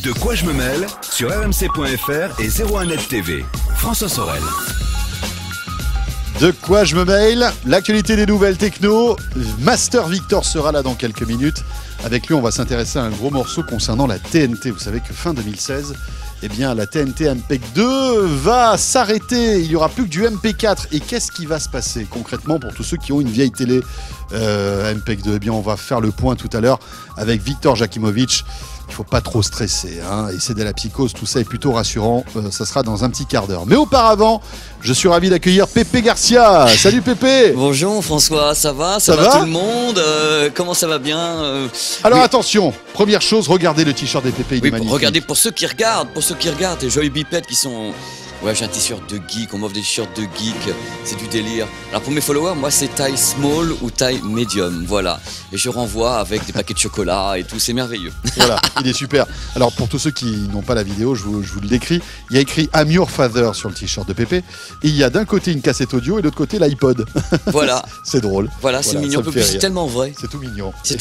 De quoi je me mêle sur rmc.fr et 01net TV. François Sorel. De quoi je me mêle, l'actualité des nouvelles techno. Master Victor sera là dans quelques minutes. Avec lui, on va s'intéresser à un gros morceau concernant la TNT. Vous savez que fin 2016, eh bien, la TNT MPEG 2 va s'arrêter. Il n'y aura plus que du MP4. Et qu'est-ce qui va se passer concrètement pour tous ceux qui ont une vieille télé MPEG 2? Eh bien, on va faire le point tout à l'heure avec Victor Jakimovic. Il ne faut pas trop stresser, hein, et céder à la psychose, tout ça est plutôt rassurant. Ça sera dans un petit quart d'heure. Mais auparavant, je suis ravi d'accueillir Pépé Garcia. Salut Pépé. Bonjour François, ça va tout le monde comment ça va bien Alors oui. Attention, première chose, regardez le t-shirt des Pépé, il est magnifique. Regardez pour ceux qui regardent, les jolis bipettes qui sont... Ouais, j'ai un t-shirt de geek, on m'offre des t-shirts de geek, c'est du délire. Alors pour mes followers, moi c'est taille small ou taille medium, voilà. Et je renvoie avec des paquets de chocolat et tout, c'est merveilleux. Voilà, il est super. Alors pour tous ceux qui n'ont pas la vidéo, je vous le décris. Il y a écrit I'm your father sur le t-shirt de Pépé. Et il y a d'un côté une cassette audio et de l'autre côté l'iPod. Voilà. C'est drôle. Voilà, c'est mignon, c'est tellement vrai. C'est tout mignon. C'est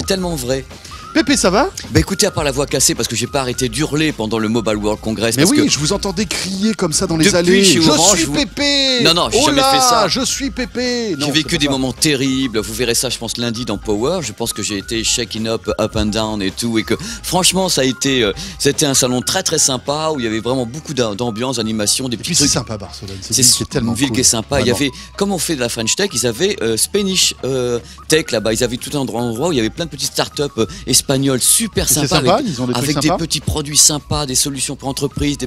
tellement vrai. Pépé, ça va? Bah écoutez, à part la voix cassée, parce que j'ai pas arrêté d'hurler pendant le Mobile World Congress. Mais parce oui, que je vous entendais crier comme ça dans les depuis allées. Chez Orange, je suis Pépé. Non, j'ai jamais fait ça. Je suis Pépé. J'ai vécu des moments terribles. Vous verrez ça, je pense, lundi dans Power. Je pense que j'ai été shaking up and down et tout. Et que franchement, c'était un salon très très sympa où il y avait vraiment beaucoup d'ambiance, d'animation, des petits trucs. C'est sympa Barcelone. C'est tellement une ville cool. qui est sympa. Il y avait, comme on fait de la French Tech, ils avaient Spanish Tech là-bas. Ils avaient tout un endroit où il y avait plein de petites startups espagnoles super sympas. Avec des petits produits sympas, des solutions pour entreprises, des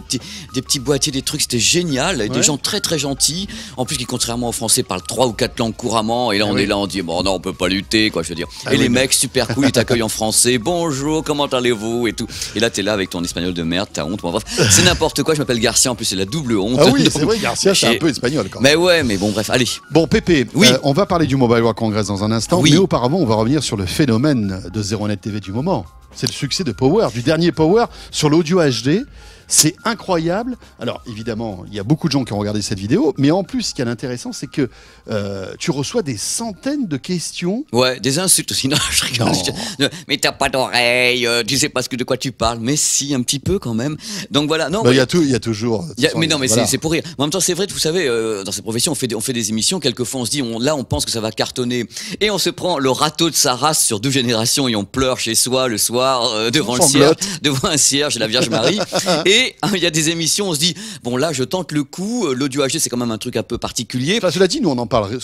petits boîtiers, des trucs, c'était génial. Et des gens très très gentils. En plus, qui contrairement aux Français parlent 3 ou 4 langues couramment. Et là, on est là, on dit bon non, on peut pas lutter, quoi, je veux dire. Les mecs super cool, ils t'accueillent en français. Bonjour, comment allez-vous et tout. Et là, t'es là avec ton espagnol de merde, t'as honte. Bon, bref, c'est n'importe quoi. Je m'appelle Garcia. En plus, c'est la double honte. Ah oui, donc, c'est vrai, Garcia, c'est un peu espagnol quand même. Mais ouais, mais bon, bref, allez. Bon, Pépé, oui. On va parler du Mobile World Congress dans un instant. Oui. Mais auparavant, on va revenir sur le phénomène de 01net TV du moment. C'est le succès de Power, du dernier Power sur l'audio HD. C'est incroyable. Alors évidemment, il y a beaucoup de gens qui ont regardé cette vidéo, mais en plus, ce qui est intéressant, c'est que tu reçois des centaines de questions. Ouais, des insultes aussi. Non, je rigole. Mais t'as pas d'oreille, tu sais pas de quoi tu parles. Mais si, un petit peu quand même. Donc voilà. Non. Il y a toujours. Mais non, mais voilà. c'est pour rire. En même temps, c'est vrai. Vous savez, dans cette profession, on fait des émissions. Quelquefois, on se dit, on pense que ça va cartonner, et on se prend le râteau de sa race sur 2 générations et on pleure chez soi le soir devant un cierge et la Vierge Marie. Et il y a des émissions, on se dit, bon là, je tente le coup. L'audio HD, c'est quand même un truc un peu particulier. Enfin, cela dit, nous, on en parle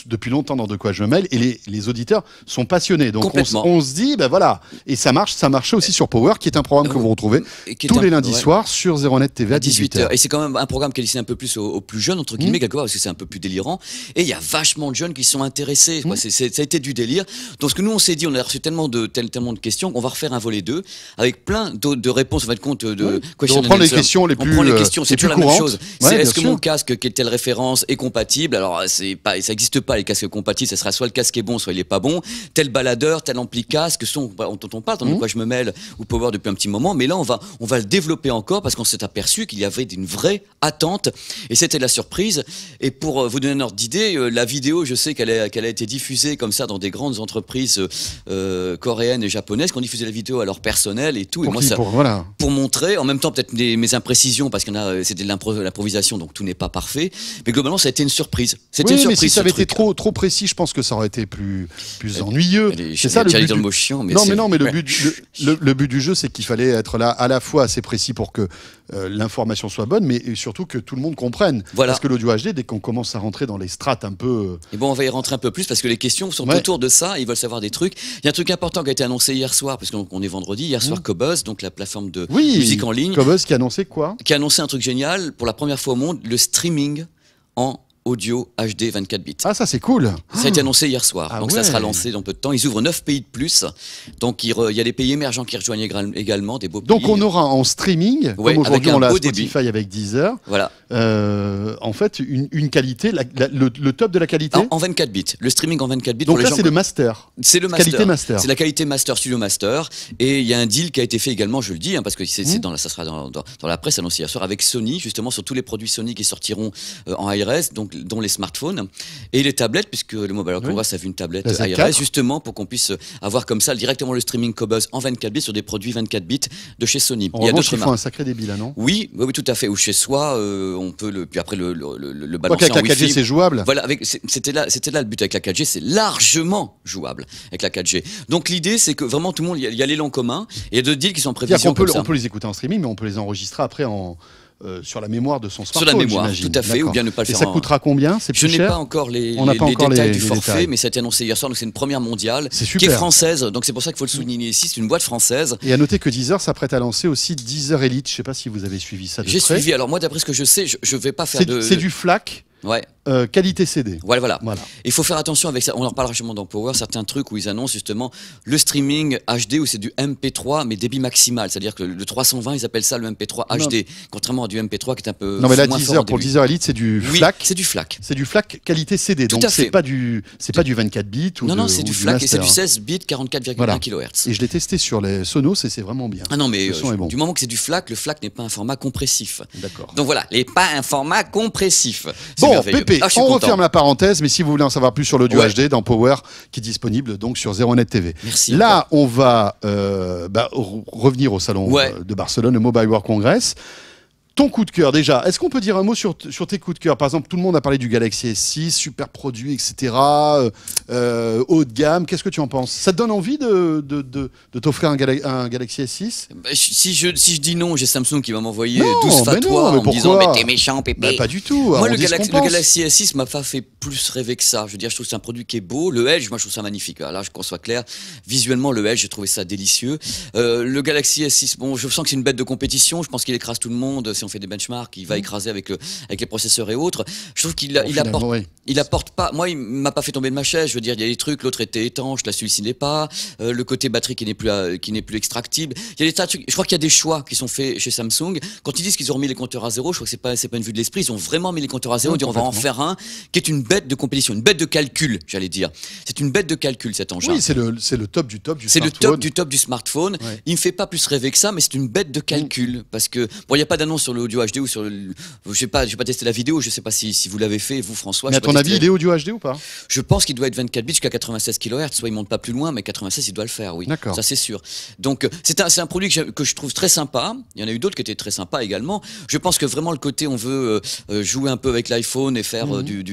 depuis longtemps dans De quoi je me mêle, et les auditeurs sont passionnés. Donc, on se dit, ben voilà. Et ça marchait aussi sur Power, qui est un programme que vous retrouvez tous les lundis soirs sur 01net TV à 18h. Et c'est quand même un programme qui est destiné un peu plus aux plus jeunes, entre guillemets, quelque part, parce que c'est un peu plus délirant. Et il y a vachement de jeunes qui sont intéressés. Ça a été du délire. Donc, ce que nous, on s'est dit, on a reçu tellement de questions qu'on va refaire un volet 2 avec plein de réponses, en fait, compte de questions. Les questions les plus c'est toujours la même chose. Est-ce que sûr. mon casque qui est telle référence est compatible? Alors ça n'existe pas les casques compatibles, ça sera soit le casque est bon, soit il est pas bon. Tel baladeur, tel ampli casque, dont on parle, dans quoi je me mêle, ou Power depuis un petit moment. Mais là on va le développer encore parce qu'on s'est aperçu qu'il y avait une vraie attente et c'était la surprise. Et pour vous donner un ordre d'idée, la vidéo, je sais qu'elle a été diffusée comme ça dans des grandes entreprises coréennes et japonaises qui ont diffusé la vidéo à leur personnel et tout. Pour montrer, en même temps peut-être mes imprécisions parce que c'était de l'improvisation, donc tout n'est pas parfait, mais globalement ça a été une surprise. C'était une surprise. Mais si ça avait été trop précis, je pense que ça aurait été plus ennuyeux. C'est ça le but. Le mot chiant, mais non, mais le but du jeu, c'est qu'il fallait être là à la fois assez précis pour que l'information soit bonne, mais surtout que tout le monde comprenne. Voilà. Parce que l'audio HD, dès qu'on commence à rentrer dans les strates un peu. Et bon, on va y rentrer un peu plus parce que les questions sont autour de ça. Ils veulent savoir des trucs. Il y a un truc important qui a été annoncé hier soir, parce qu'on est vendredi. Hier soir, Qobuz, donc la plateforme de musique en ligne. Qobuz qui a annoncé quoi? Qui a annoncé un truc génial pour la première fois au monde, le streaming en audio HD 24 bits. Ah, ça c'est cool. Ça a été annoncé hier soir, donc ça sera lancé dans peu de temps. Ils ouvrent 9 pays de plus, donc il y a des pays émergents qui rejoignent également, des beaux pays. Donc on aura en streaming, comme aujourd'hui on l'a Spotify avec Deezer, voilà. En fait une qualité, le top de la qualité. En 24 bits, le streaming en 24 bits. Donc pour là les c'est le master. C'est le master. Qualité master. C'est la qualité master, studio master. Et il y a un deal qui a été fait également, je le dis, parce que ça sera dans la presse annoncée hier soir, avec Sony, justement sur tous les produits Sony qui sortiront en high-res. Donc dont les smartphones et les tablettes, puisque le Mobile World Congress a vu une tablette La Z4. iOS, justement pour qu'on puisse avoir comme ça directement le streaming Cobuzz en 24 bits sur des produits 24 bits de chez Sony. En revanche, il faut un sacré débit là, non? Oui, tout à fait. Ou chez soi, on peut puis après le Quoi balancer qu'avec en la 4G, Wi-Fi. c'est jouable. Voilà, c'était là le but avec la 4G, c'est largement jouable avec la 4G. Donc l'idée, c'est que vraiment tout le monde, il y a l'élan commun et il y a d'autres deals qui sont en C'est-à-dire prévision qu'on comme ça. on peut les écouter en streaming, mais on peut les enregistrer après sur la mémoire de son Sur smartphone. la mémoire, j'imagine. tout à fait, D'accord. ou bien ne pas le Et faire ça en- coûtera combien? C'est Je plus n'ai cher? pas encore On n'a pas encore détails les du forfait, détails. mais ça a été annoncé hier soir, donc c'est une première mondiale C'est qui est super. française, donc c'est pour ça qu'il faut le souligner ici, c'est une boîte française. Et à noter que Deezer s'apprête à lancer aussi Deezer Elite. Je ne sais pas si vous avez suivi ça de J'ai près. suivi, alors moi d'après ce que je sais, je vais pas faire C'est du FLAC, Ouais, qualité CD. voilà. Voilà. Il faut faire attention avec ça, on en reparlera justement dans Power, certains trucs où ils annoncent justement le streaming HD, où c'est du MP3, mais débit maximal, c'est-à-dire que le 320, ils appellent ça le MP3 HD, contrairement à du MP3 qui est un peu Non, mais là, moins fort Deezer, au pour le début. Deezer Elite, c'est du Oui, FLAC. c'est du FLAC. C'est du FLAC qualité CD. Tout Donc, à fait. c'est pas du 24 bits ou Non, de- c'est du ou FLAC et c'est master, du hein. 16 bits, 44,1 Voilà. kHz. Et je l'ai testé sur les Sonos et c'est vraiment bien. Ah non, mais Le son est bon. du moment que c'est du FLAC, le FLAC n'est pas un format compressif. D'accord. Donc voilà, pas un format compressif. C'est Bon, merveilleux. Pépé, Ah, je suis on content. referme la parenthèse, mais si vous voulez en savoir plus sur l'audio Ouais. HD dans Power, qui est disponible donc sur 01net TV. Merci. Là, on va revenir au salon Ouais. de Barcelone, le Mobile World Congress. Ton coup de cœur, déjà, est-ce qu'on peut dire un mot sur tes coups de cœur? Par exemple, tout le monde a parlé du Galaxy S6, super produit, etc., haut de gamme. Qu'est-ce que tu en penses? Ça te donne envie de t'offrir un Galaxy S6? Bah, si je dis non, j'ai Samsung qui va m'envoyer Non, 12 mais fatwas non, mais en me disant pourquoi? mais t'es méchant, Pépé. Bah, pas du tout. Moi, on le dit ce qu'on Galaxy, pense. S6 m'a pas fait plus rêver que ça. Je veux dire, je trouve que c'est un produit qui est beau. Le Edge, moi, je trouve ça magnifique. Alors là, qu'on soit clair, visuellement, le Edge, j'ai trouvé ça délicieux. Le Galaxy S6, bon, je sens que c'est une bête de compétition. Je pense qu'il écrase tout le monde. Si on fait des benchmarks, il va écraser avec les processeurs et autres. Je trouve qu'il Bon, il finalement, apporte. oui. Il apporte pas. Moi, il m'a pas fait tomber de ma chaise. Je veux dire, il y a des trucs. L'autre était étanche, là, celui-ci n'est pas. Le côté batterie qui n'est plus extractible. Il y a des tas de trucs. Je crois qu'il y a des choix qui sont faits chez Samsung. Quand ils disent qu'ils ont remis les compteurs à zéro, je crois que c'est pas une vue de l'esprit. Ils ont vraiment mis les compteurs à zéro. Ils disent, on va en complètement. faire un qui est une bête de compétition, une bête de calcul, j'allais dire. C'est une bête de calcul cet engin. Oui, c'est le top du top du C'est le smartphone. top du top du smartphone. Ouais. Il me fait pas plus rêver que ça, mais c'est une bête de calcul. Parce que, bon, il n'y a pas d'annonce sur l'audio HD ou sur le. Je sais pas, j'ai pas testé la vidéo, je sais pas si vous l'avez fait, vous, François. Mais à j'ai pas ton avis, testé. il est audio HD ou pas? Je pense qu'il doit être 24 bits jusqu'à 96 kHz. Soit il monte pas plus loin, mais 96, il doit le faire, oui. D'accord. Ça, c'est sûr. Donc, c'est un produit que je trouve très sympa. Il y en a eu d'autres qui étaient très sympas également. Je pense que vraiment le côté, on veut jouer un peu avec l'iPhone et faire du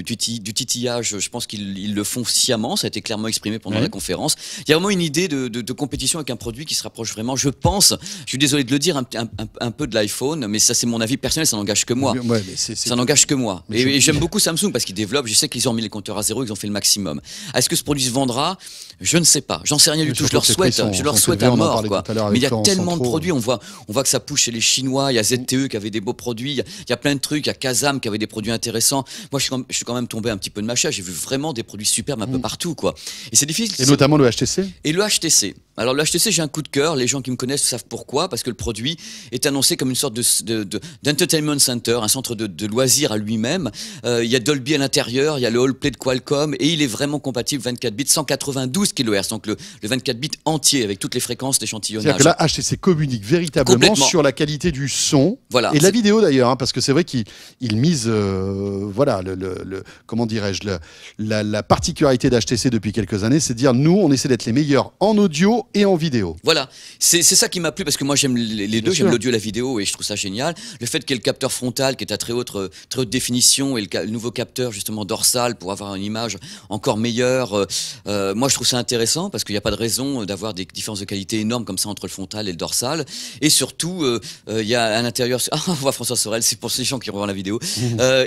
titillage. Je pense qu'ils le font sciemment. Ça a été clairement exprimé pendant Ouais. la conférence. Il y a vraiment une idée de compétition avec un produit qui se rapproche vraiment, je pense, je suis désolé de le dire, un peu de l'iPhone, mais ça, c'est mon avis personnel, ça n'engage que moi. Ouais, mais c'est- Ça n'engage que moi. Mais Et j'aime beaucoup Samsung parce qu'ils développent. Je sais qu'ils ont mis les compteurs à zéro, ils ont fait le maximum. Est-ce que ce produit se vendra? Je ne sais pas. J'en sais rien du Mais tout. Je surtout leur que les prix souhaite. sont- Je leur sont souhaite élevés, à on en mort, parlait quoi. tout à l'heure Mais il y a avec Laurent tellement de Centraux. produits. On voit que ça pousse chez les Chinois. Il y a ZTE qui avait des beaux produits. Il y a plein de trucs. Il y a Kazam qui avait des produits intéressants. Moi, je suis quand même tombé un petit peu de ma chaise. J'ai vu vraiment des produits superbes un peu partout, quoi. Et c'est difficile. Et notamment le HTC. Et le HTC. Alors le HTC, j'ai un coup de cœur. Les gens qui me connaissent savent pourquoi. Parce que le produit est annoncé comme une sorte d'entertainment center, un centre de loisirs à lui-même. Il y a Dolby à l'intérieur, il y a le AllPlay de Qualcomm et il est vraiment compatible 24 bits, 192 kHz. Donc le 24 bits entier avec toutes les fréquences d'échantillonnage. C'est-à-dire que là, HTC communique véritablement Complètement. sur la qualité du son Voilà. et de la vidéo d'ailleurs, hein, parce que c'est vrai qu'il mise, voilà, comment dirais-je, la particularité d'HTC depuis quelques années, c'est de dire nous, on essaie d'être les meilleurs en audio et en vidéo. Voilà, c'est ça qui m'a plu parce que moi j'aime les deux, sûr. j'aime l'audio et la vidéo et je trouve ça génial. Le fait qu'il y ait le capteur frontal qui est à très haute définition et le nouveau capteur justement dorsal pour avoir une image encore meilleure, moi je trouve ça intéressant parce qu'il n'y a pas de raison d'avoir des différences de qualité énormes comme ça entre le frontal et le dorsal. Et surtout, il y a à l'intérieur, on voit François Sorel, c'est pour ces gens qui revoient la vidéo,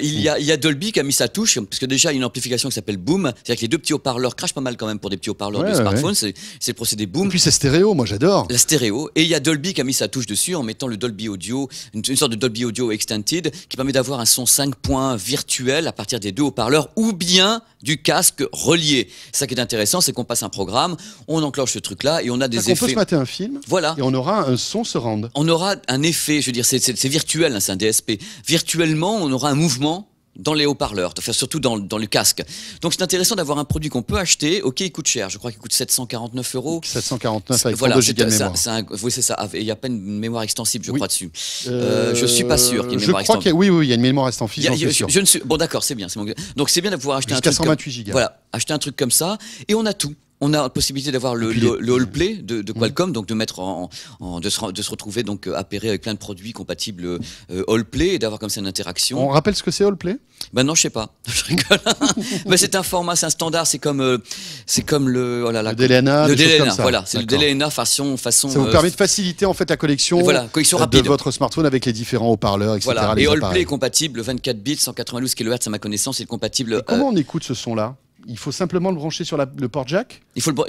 il y a Dolby qui a mis sa touche parce que déjà il y a une amplification qui s'appelle Boom, c'est-à-dire que les deux petits haut-parleurs crachent pas mal quand même pour des petits haut-parleurs Ouais, de ouais, smartphone, c'est le procédé Boom. Et puis c'est stéréo, moi j'adore. La stéréo, et il y a Dolby qui a mis sa touche dessus en mettant le Dolby Audio, une sorte de Dolby Audio Extended qui permet d'avoir un son 5 points virtuel à partir des deux haut-parleurs ou bien du casque relié. Ça qui est intéressant, c'est qu'on passe un programme, on enclenche ce truc-là et on a des On peut effets. se mater un film Voilà. et on aura un son surround. On aura un effet, je veux dire, c'est virtuel, hein, c'est un DSP. Virtuellement, on aura un mouvement dans les haut-parleurs, enfin surtout dans le casque. Donc c'est intéressant d'avoir un produit qu'on peut acheter. Ok, il coûte cher, je crois qu'il coûte 749 €. 749 avec voilà, 32 Go de mémoire. Oui, c'est ça. Il n'y a pas une mémoire extensible, je crois, dessus. Je suis pas sûr qu'il y ait une mémoire extensible. Oui, il y a une mémoire extensible. Je ne suis... Bon, d'accord, c'est bien. Donc c'est bien de pouvoir acheter un truc. Jusqu'à 128 Go. Voilà, acheter un truc comme ça, et on a tout. On a la possibilité d'avoir le AllPlay de Qualcomm, donc de mettre de se retrouver donc appairé avec plein de produits compatibles AllPlay et d'avoir comme ça une interaction. On rappelle ce que c'est AllPlay? Ben non, je sais pas. Je rigole. Mais c'est un format, c'est un standard. C'est comme le le DLNA. Le DLNA, voilà. C'est le DLNA façon. Ça vous permet de faciliter en fait la connexion de votre smartphone avec les différents haut-parleurs, etc. Voilà. Et AllPlay est compatible 24 bits, 192 kHz à ma connaissance, il est compatible. Et comment on écoute ce son-là? Il faut simplement le brancher sur le port jack?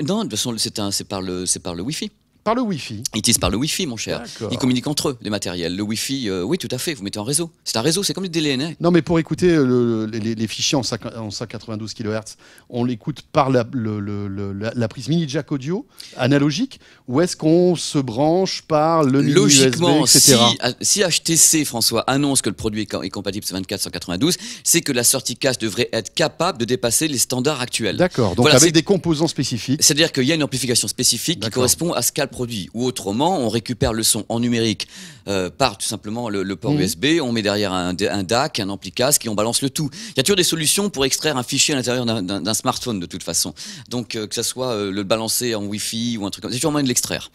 Non, de toute façon, c'est par le Wi-Fi. Par le Wi-Fi. Ils utilisent par le Wi-Fi, mon cher. Ils communiquent entre eux, les matériels. Le Wi-Fi, oui, tout à fait, vous mettez en réseau. C'est un réseau, c'est comme le DLNA. Non, mais pour écouter les fichiers en 192 kHz, on l'écoute par la prise mini jack audio analogique, ou est-ce qu'on se branche par le mini Logiquement, USB, etc. si HTC, François, annonce que le produit est compatible 24-192, c'est que la sortie casque devrait être capable de dépasser les standards actuels. D'accord, donc voilà, avec des composants spécifiques. C'est-à-dire qu'il y a une amplification spécifique qui correspond à ce qu'a le produit. Ou autrement, on récupère le son en numérique par tout simplement le port USB, on met derrière un DAC, un ampli casque et on balance le tout. Il y a toujours des solutions pour extraire un fichier à l'intérieur d'un smartphone de toute façon. Donc que ça soit le balancer en Wi-Fi ou un truc comme ça, c'est toujours moyen de l'extraire.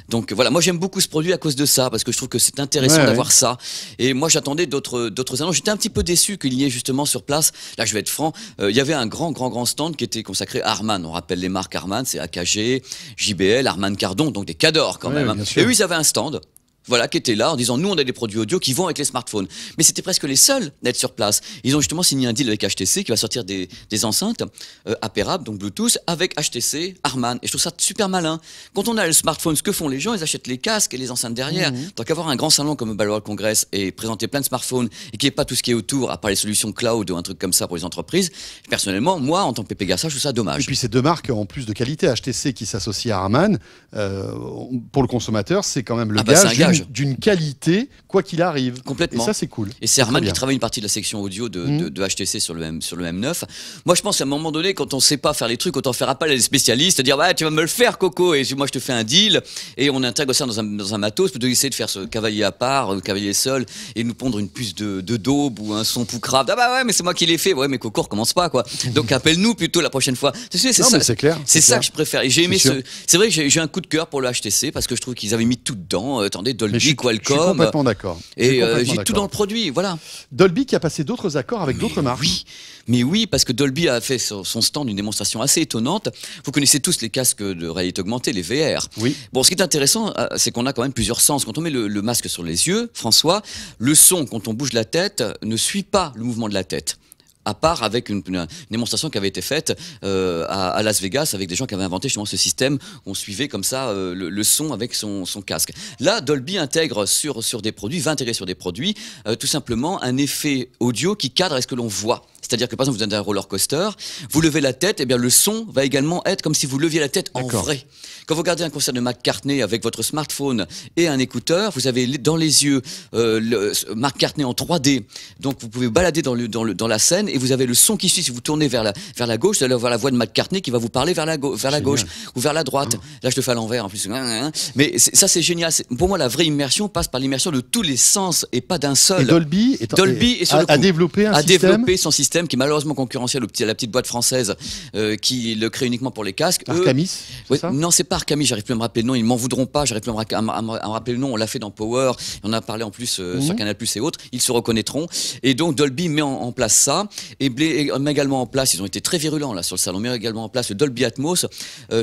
Donc voilà, moi j'aime beaucoup ce produit à cause de ça, parce que je trouve que c'est intéressant d'avoir ça. Et moi j'attendais d'autres annonces. J'étais un petit peu déçu qu'il y ait justement sur place, là je vais être franc, il y avait un grand stand qui était consacré à Harman. On rappelle les marques Harman, c'est AKG, JBL, Harman Kardon, donc des cadors quand même. Et eux, ils avaient un stand. Voilà, qui était là en disant nous on a des produits audio qui vont avec les smartphones. Mais c'était presque les seuls à être sur place. Ils ont justement signé un deal avec HTC qui va sortir des enceintes appairables, donc Bluetooth, avec HTC, Harman. Et je trouve ça super malin. Quand on a le smartphone, ce que font les gens, ils achètent les casques et les enceintes derrière. Tant qu'avoir un grand salon comme le Mobile World Congress et présenter plein de smartphones et qu'il n'y ait pas tout ce qui est autour, à part les solutions cloud ou un truc comme ça pour les entreprises, personnellement, moi, en tant que Pégasa, je trouve ça dommage. Et puis ces deux marques, en plus de qualité, HTC qui s'associe à Harman, pour le consommateur, c'est quand même le gage d'une qualité, quoi qu'il arrive. Complètement. Et ça, c'est cool. Et c'est Harman qui travaille une partie de la section audio de HTC sur le M9. Moi, je pense qu'à un moment donné, quand on ne sait pas faire les trucs, autant faire appel à des spécialistes, dire bah, tu vas me le faire, Coco, et moi, je te fais un deal, et on intègre ça dans un matos, plutôt essayer de faire ce cavalier à part, cavalier seul, et nous pondre une puce de daube ou un son poucrave. Ah bah ouais, mais c'est moi qui l'ai fait. Ouais, mais Coco, recommence pas, quoi. Donc appelle-nous plutôt la prochaine fois. C'est ça. C'est clair. C'est ça que je préfère. Et j'ai aimé c'est vrai que j'ai un coup de cœur pour le HTC parce que je trouve qu'ils avaient mis tout dedans. Attendez, Dolby, Qualcomm. Je suis complètement d'accord. Et j'ai tout dans le produit, voilà. Dolby qui a passé d'autres accords avec d'autres marques. Oui, mais oui, parce que Dolby a fait sur son stand une démonstration assez étonnante. Vous connaissez tous les casques de réalité augmentée, les VR. Oui. Bon, ce qui est intéressant, c'est qu'on a quand même plusieurs sens. Quand on met le masque sur les yeux, François, le son, quand on bouge la tête, ne suit pas le mouvement de la tête. À part avec une démonstration qui avait été faite à Las Vegas avec des gens qui avaient inventé justement ce système où on suivait comme ça le son avec son casque. Là, Dolby intègre sur des produits, va intégrer sur des produits tout simplement un effet audio qui cadre à ce que l'on voit. C'est-à-dire que par exemple, vous êtes dans un roller coaster, vous levez la tête, et bien le son va également être comme si vous leviez la tête en vrai. Quand vous regardez un concert de McCartney avec votre smartphone et un écouteur, vous avez dans les yeux McCartney en 3D. Donc vous pouvez balader dans la scène et vous avez le son qui suit. Si vous tournez vers la gauche, vous allez avoir la voix de McCartney qui va vous parler vers la gauche ou vers la droite. Là, je le fais à l'envers en plus. Mais ça, c'est génial. Pour moi, la vraie immersion passe par l'immersion de tous les sens et pas d'un seul. Et Dolby a développé son système qui est malheureusement concurrentiel à la petite boîte française qui le crée uniquement pour les casques. Arcamis, non, c'est pas Arcamis, j'arrive plus à me rappeler le nom, ils m'en voudront pas, j'arrive plus à me rappeler le nom, on l'a fait dans Power, on en a parlé en plus sur Canal+ et autres, ils se reconnaîtront. Et donc Dolby met en place ça, et met également en place, ils ont été très virulents là sur le salon, met également en place le Dolby Atmos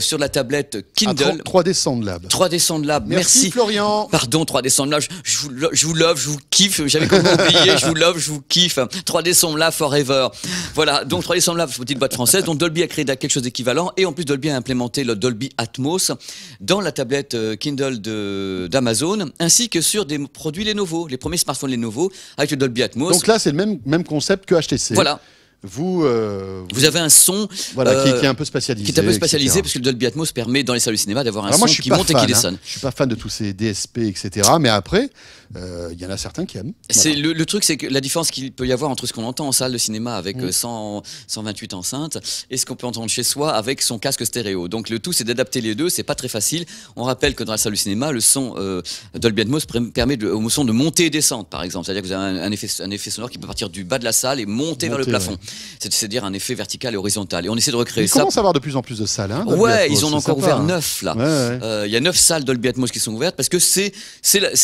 sur la tablette Kindle. 3D Soundlab. 3D Soundlab, merci Florian. Pardon, 3D Soundlab, je vous love, je vous kiffe, j'avais complètement oublié, je vous love, je vous kiffe. 3D Soundlab forever. Voilà, donc 3D Soundlab, petite boîte française, donc Dolby a créé quelque chose d'équivalent, et en plus Dolby a implémenté le Dolby Atmos dans la tablette Kindle d'Amazon, ainsi que sur des produits Lenovo, les premiers smartphones Lenovo avec le Dolby Atmos. Donc là, c'est le même concept que HTC. Voilà. vous avez un son voilà, qui est un peu spécialisé. Qui est un peu spécialisé, etc. parce que le Dolby Atmos permet dans les salles de cinéma d'avoir un Alors son moi, je suis qui pas monte et fan, qui descend. Je suis pas fan de tous ces DSP, etc. Mais après, il y en a certains qui aiment. C'est Voilà. le truc, c'est que la différence qu'il peut y avoir entre ce qu'on entend en salle de cinéma avec 128 enceintes et ce qu'on peut entendre chez soi avec son casque stéréo. Donc le tout, c'est d'adapter les deux. C'est pas très facile. On rappelle que dans la salle de cinéma, le son Dolby Atmos permet au son de monter et descendre, par exemple. C'est-à-dire que vous avez un effet sonore qui peut partir du bas de la salle et monter vers le plafond. Ouais. C'est-à-dire un effet vertical et horizontal. Et on essaie de recréer ça. Il commence à avoir de plus en plus de salles. Hein, ouais, Atmos, ils en ont encore ouvert 9 là. Il y a 9 salles Dolby Atmos qui sont ouvertes parce que c'est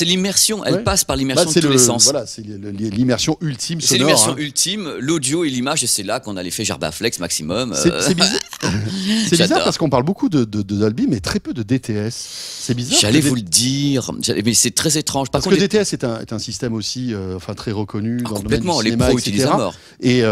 l'immersion. Elle passe par l'immersion de tous les sens. Voilà, c'est l'immersion ultime sonore. C'est l'immersion ultime, l'audio et l'image, et c'est là qu'on a l'effet Gerbaflex maximum. C'est bizarre. C'est bizarre parce qu'on parle beaucoup de Dolby, mais très peu de DTS. C'est bizarre. J'allais vous le dire, mais c'est très étrange. Parce que DTS est un système aussi très reconnu dans le domaine du cinéma, les pros utilisent à mort. Et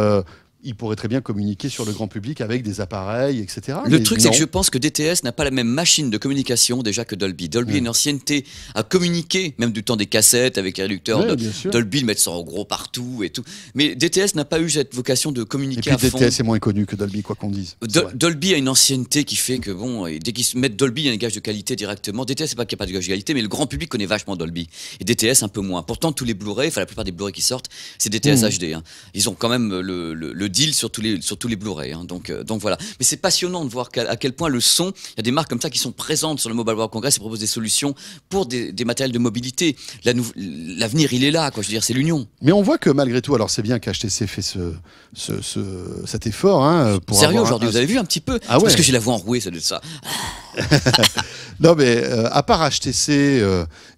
il pourrait très bien communiquer sur le grand public avec des appareils, etc. Le truc, c'est que je pense que DTS n'a pas la même machine de communication déjà que Dolby. Dolby a une ancienneté à communiquer, même du temps des cassettes avec les réducteurs. Dolby, le mettre ça en gros partout et tout. Mais DTS n'a pas eu cette vocation de communiquer à fond. Et puis DTS est moins connu que Dolby, quoi qu'on dise. Dolby a une ancienneté qui fait que, bon, dès qu'ils mettent Dolby, il y a un gage de qualité directement. DTS, c'est pas qu'il n'y a pas de gage de qualité, mais le grand public connaît vachement Dolby. Et DTS, un peu moins. Pourtant, tous les Blu-ray, la plupart des Blu-ray qui sortent, c'est DTS HD. Hein. Ils ont quand même le deal sur tous les Blu-ray. Hein. Donc voilà. Mais c'est passionnant de voir à quel point le son, il y a des marques comme ça qui sont présentes sur le Mobile World Congress et proposent des solutions pour des matériels de mobilité. L'avenir, il est là, quoi. Je veux dire, c'est l'union. Mais on voit que malgré tout, alors c'est bien qu'HTC fait cet effort. Hein, pour sérieux, aujourd'hui, vous avez vu un petit peu Parce que j'ai la voix enrouée, ça doit être ça. Non, mais à part HTC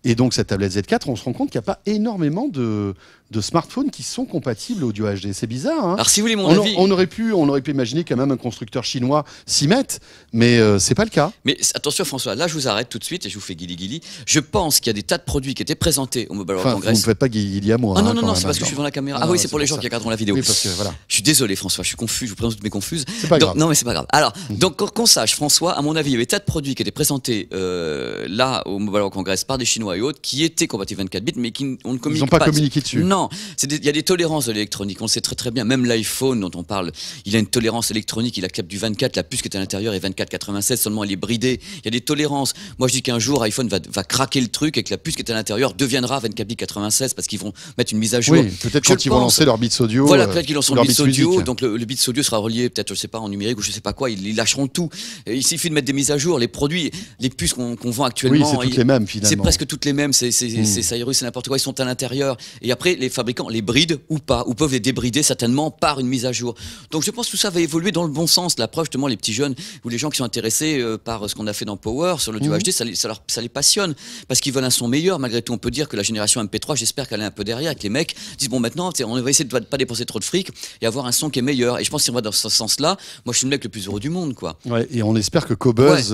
et donc cette tablette Z4, on se rend compte qu'il n'y a pas énormément de smartphones qui sont compatibles audio HD. C'est bizarre. Hein. Alors si vous voulez mon avis, on aurait pu imaginer quand même un constructeur chinois s'y mette, mais c'est pas le cas. Mais attention François, là je vous arrête tout de suite et je vous fais guili. Je pense qu'il y a des tas de produits qui étaient présentés au Mobile World Congress. Vous ne faites pas guili à moi. Ah non, c'est parce que je suis devant la caméra. Ah oui, c'est pour les gens qui regarderont la vidéo. Oui, parce que voilà. Je suis désolé François, je suis confus, je vous présente toutes mes confuses. C'est pas grave. Non mais c'est pas grave. Alors, donc qu'on sache François, à mon avis, il y avait des tas de produits qui étaient présentés là au Mobile World Congress par des Chinois et autres qui étaient compatibles 24 bits mais on ne communique pas. Ils n'ont pas communiqué dessus. Non, il y a des tolérances de l'électronique, on le sait très bien. Même l'iPhone dont on parle, il a une tolérance électronique, il accepte du 24, la puce qui est à l'intérieur est 24/96, seulement elle est bridée. Il y a des tolérances. Moi je dis qu'un jour iPhone va craquer le truc et que la puce qui est à l'intérieur deviendra 24/96 parce qu'ils vont mettre une mise à jour. Oui, peut-être quand ils vont lancer leur bits audio. Voilà, peut-être qu'ils lanceront le bits audio, donc le bits audio sera relié peut-être, je sais pas, en numérique ou je sais pas quoi, ils lâcheront tout. Il suffit de mettre des mises à jour, les produits, les puces qu'on vend actuellement. Oui, c'est toutes les mêmes finalement. C'est presque toutes les mêmes, c'est Cyrus, c'est n'importe quoi, ils sont à l'intérieur. Et après, les fabricants les brident ou pas, ou peuvent les débrider certainement par une mise à jour. Donc je pense que tout ça va évoluer dans le bon sens. La preuve, justement, les petits jeunes ou les gens qui sont intéressés par ce qu'on a fait dans Power sur l'audio HD, ça les passionne parce qu'ils veulent un son meilleur. Malgré tout, on peut dire que la génération MP3, j'espère qu'elle est un peu derrière, que les mecs disent bon, maintenant, on va essayer de pas dépenser trop de fric et avoir un son qui est meilleur. Et je pense que si on va dans ce sens-là, moi je suis le mec le plus heureux du monde, quoi. Ouais, et on espère que Qobuz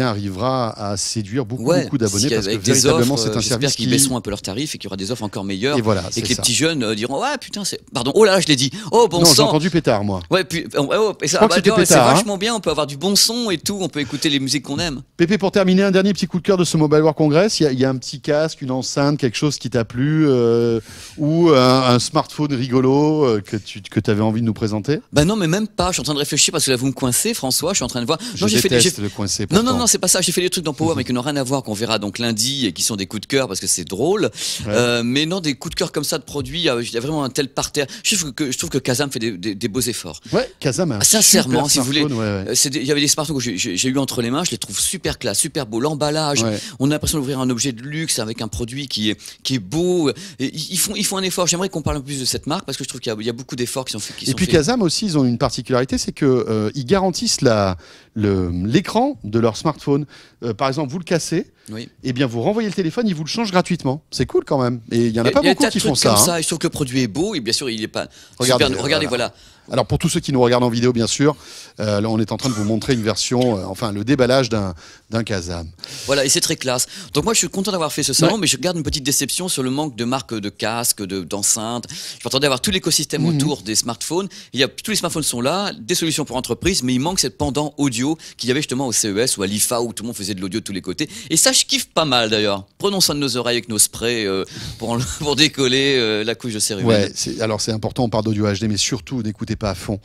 arrivera à séduire beaucoup d'abonnés parce que véritablement c'est un service qui baisseront un peu leurs tarifs et qu'il y aura des offres encore meilleures. Et voilà, et que les petits jeunes diront ouais putain pardon, oh là je l'ai dit, oh bon non, sang. J'ai entendu pétard moi. Ouais, puis c'est vachement bien, on peut avoir du bon son et tout, on peut écouter les musiques qu'on aime. Pépé, pour terminer, un dernier petit coup de cœur de ce Mobile World Congress, il y a un petit casque, une enceinte, quelque chose qui t'a plu ou un smartphone rigolo que tu avais envie de nous présenter? Bah non, mais même pas, je suis en train de réfléchir parce que là vous me coincez François, je suis en train de voir. Je déteste le coincer. Non, c'est pas ça, j'ai fait des trucs dans Power mais qui n'ont rien à voir, qu'on verra donc lundi et qui sont des coups de cœur parce que c'est drôle. Mais non, des coups de cœur comme ça de produits, il y a vraiment un tel parterre. Je trouve que Kazam fait des beaux efforts. Ouais, Kazam. Sincèrement, si vous voulez, il y avait des smartphones que j'ai eu entre les mains, je les trouve super classe, super beau, l'emballage. On a l'impression d'ouvrir un objet de luxe avec un produit qui est beau. Et ils font un effort. J'aimerais qu'on parle un peu plus de cette marque parce que je trouve qu'il y a beaucoup d'efforts qui sont faits. Et puis Kazam aussi, ils ont une particularité, c'est que ils garantissent l'écran de leur smartphone. Par exemple, vous le cassez. Oui. Et bien vous renvoyez le téléphone, ils vous le changent gratuitement. C'est cool quand même. Et il y en a pas beaucoup qui font ça. Comme ça. Et je trouve que le produit est beau et bien sûr il est pas. Regardez, voilà. Alors pour tous ceux qui nous regardent en vidéo, bien sûr, là on est en train de vous montrer une version, le déballage d'un Kazam. Voilà, et c'est très classe. Donc moi je suis content d'avoir fait ce salon, mais je garde une petite déception sur le manque de marques de casques, d'enceintes. Je m'attendais à avoir tout l'écosystème autour des smartphones. Tous les smartphones sont là, des solutions pour entreprises, mais il manque cette pendant audio qu'il y avait justement au CES ou à l'IFA où tout le monde faisait de l'audio de tous les côtés. Et ça, je kiffe pas mal d'ailleurs. Prenons soin de nos oreilles avec nos sprays pour décoller la couche de cérumen. Ouais, c'est important, on parle d'audio HD, mais surtout n'écoutez pas à fond.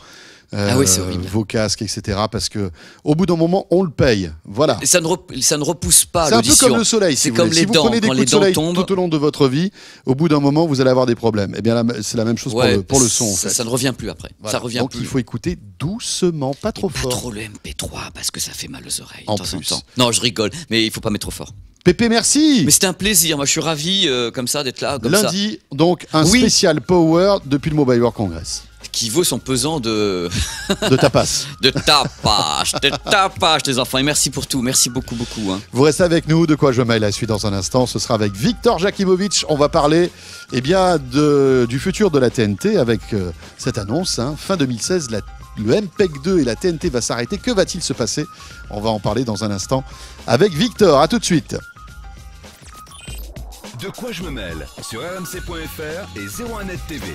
Ah oui, c'est horrible. Vos casques, etc. Parce que au bout d'un moment, on le paye. Voilà. Et ça ne repousse pas C'est un l'audition. peu comme le soleil. C'est comme les si vous dents. prenez des Quand coups les de dents soleil tombent, tout au long de votre vie, au bout d'un moment, vous allez avoir des problèmes. Eh bien, là, c'est la même chose pour le son. En fait. Ça ne revient plus après. Voilà. Ça revient Donc, plus. il faut écouter doucement, pas trop Pas fort. trop le MP3 parce que ça fait mal aux oreilles En de temps en plus. temps. Non, je rigole, mais il faut pas mettre trop fort. Pépé, merci. Mais c'était un plaisir. Moi, je suis ravi comme ça d'être là. Comme Lundi, donc un Oui. spécial Power depuis le Mobile World Congress. qui vaut son pesant de tapas. de tapage, les enfants. Et merci pour tout. Merci beaucoup, beaucoup. Hein. Vous restez avec nous. De quoi je maille la suite dans un instant. Ce sera avec Victor Jakimovic. On va parler du futur de la TNT avec cette annonce. Fin 2016, le MPEG 2 et la TNT va s'arrêter. Que va-t-il se passer? On va en parler dans un instant avec Victor. À tout de suite. De quoi je me mêle sur rmc.fr et 01net TV.